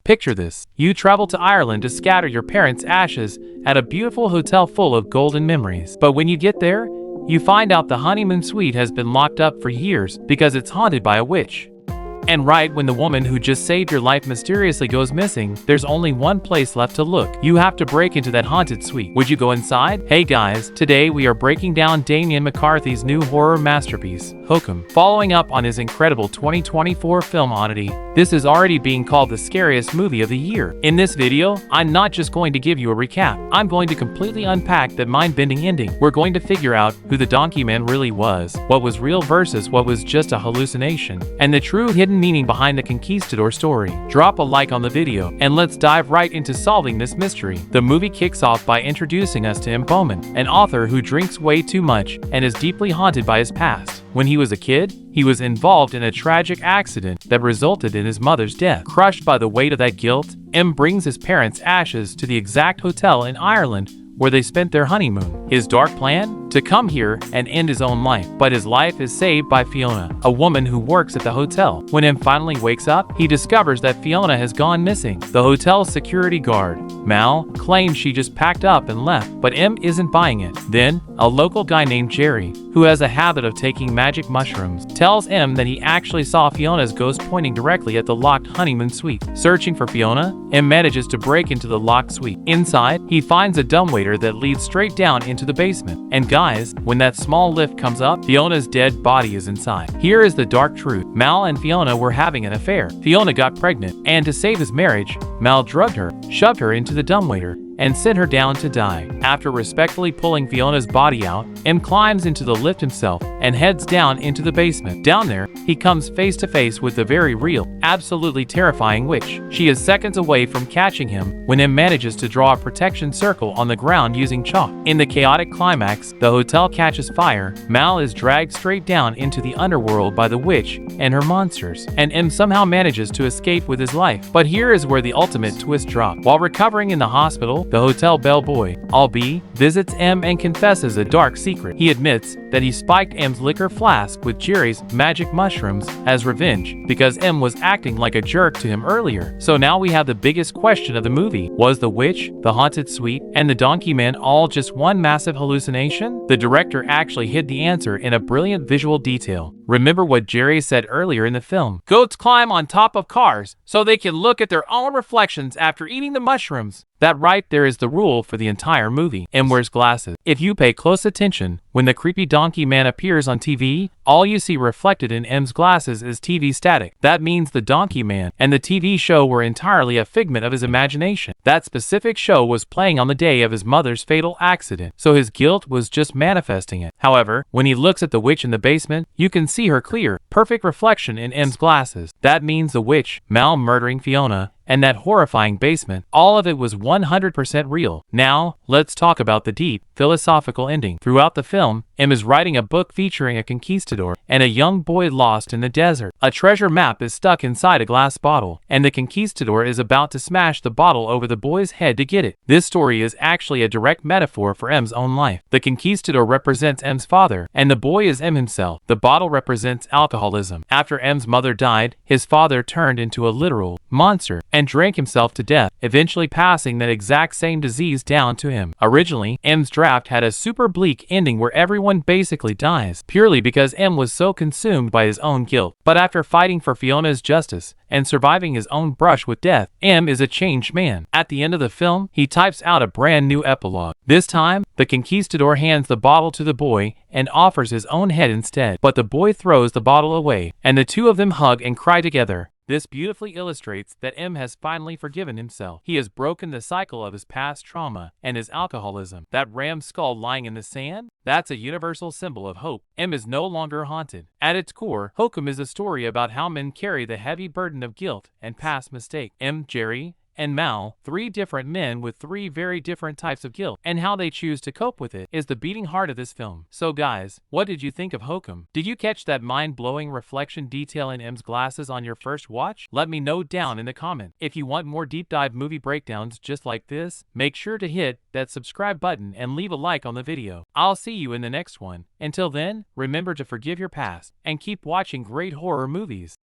Picture this. You travel to Ireland to scatter your parents' ashes at a beautiful hotel full of golden memories. But when you get there, you find out the honeymoon suite has been locked up for years because it's haunted by a witch. And right when the woman who just saved your life mysteriously goes missing, there's only one place left to look. You have to break into that haunted suite. Would you go inside? Hey guys, today we are breaking down Damian McCarthy's new horror masterpiece, Hokum. Following up on his incredible 2024 film Oddity, this is already being called the scariest movie of the year. In this video, I'm not just going to give you a recap. I'm going to completely unpack that mind-bending ending. We're going to figure out who the Donkey Man really was, what was real versus what was just a hallucination, and the true hidden meaning behind the Conquistador story. Drop a like on the video, and let's dive right into solving this mystery. The movie kicks off by introducing us to M. Bowman, an author who drinks way too much and is deeply haunted by his past. When he was a kid, he was involved in a tragic accident that resulted in his mother's death. Crushed by the weight of that guilt, M brings his parents' ashes to the exact hotel in Ireland where they spent their honeymoon. His dark plan? To come here and end his own life. But his life is saved by Fiona, a woman who works at the hotel. When M finally wakes up, he discovers that Fiona has gone missing. The hotel's security guard, Mal, claims she just packed up and left, but M isn't buying it. Then, a local guy named Jerry, who has a habit of taking magic mushrooms, tells M that he actually saw Fiona's ghost pointing directly at the locked honeymoon suite. Searching for Fiona, M manages to break into the locked suite. Inside, he finds a dumbwaiter that leads straight down into the basement. And guys, when that small lift comes up, Fiona's dead body is inside. Here is the dark truth. Mal and Fiona were having an affair. Fiona got pregnant, and to save his marriage, Mal drugged her, shoved her into the dumbwaiter, and sent her down to die. After respectfully pulling Fiona's body out, M climbs into the lift himself and heads down into the basement. Down there, he comes face to face with the very real, absolutely terrifying witch. She is seconds away from catching him when M manages to draw a protection circle on the ground using chalk. In the chaotic climax, the hotel catches fire, Mal is dragged straight down into the underworld by the witch and her monsters, and M somehow manages to escape with his life. But here is where the ultimate twist drops. While recovering in the hospital, the hotel bellboy, Albie, visits M and confesses a dark secret. He admits that he spiked M's liquor flask with Jerry's magic mushrooms as revenge because M was acting like a jerk to him earlier. So now we have the biggest question of the movie. Was the witch, the haunted suite, and the Donkey Man all just one massive hallucination? The director actually hid the answer in a brilliant visual detail. Remember what Jerry said earlier in the film. Goats climb on top of cars so they can look at their own reflections after eating the mushrooms. That right there is the rule for the entire movie. M wears glasses. If you pay close attention, when the creepy Donkey Man appears on TV, all you see reflected in M's glasses is TV static. That means the Donkey Man and the TV show were entirely a figment of his imagination. That specific show was playing on the day of his mother's fatal accident, so his guilt was just manifesting it. However, when he looks at the witch in the basement, you can see her clear, perfect reflection in M's glasses. That means the witch, Mal murdering Fiona, and that horrifying basement, all of it was 100% real. Now, let's talk about the deep, philosophical ending. Throughout the film, M is writing a book featuring a conquistador and a young boy lost in the desert. A treasure map is stuck inside a glass bottle, and the conquistador is about to smash the bottle over the boy's head to get it. This story is actually a direct metaphor for M's own life. The conquistador represents M's father, and the boy is M himself. The bottle represents alcoholism. After M's mother died, his father turned into a literal monster and drank himself to death, eventually passing that exact same disease down to him. Originally, M's draft had a super bleak ending where everyone basically dies, purely because M was so consumed by his own guilt. But after fighting for Fiona's justice and surviving his own brush with death, M is a changed man. At the end of the film, he types out a brand new epilogue. This time, the conquistador hands the bottle to the boy and offers his own head instead. But the boy throws the bottle away, and the two of them hug and cry together. This beautifully illustrates that M has finally forgiven himself. He has broken the cycle of his past trauma and his alcoholism. That ram's skull lying in the sand? That's a universal symbol of hope. M is no longer haunted. At its core, Hokum is a story about how men carry the heavy burden of guilt and past mistakes. M, Jerry, and Mal, three different men with three very different types of guilt, and how they choose to cope with it is the beating heart of this film. So guys, what did you think of Hokum? Did you catch that mind-blowing reflection detail in M's glasses on your first watch? Let me know down in the comment. If you want more deep dive movie breakdowns just like this, make sure to hit that subscribe button and leave a like on the video. I'll see you in the next one. Until then, remember to forgive your past and keep watching great horror movies.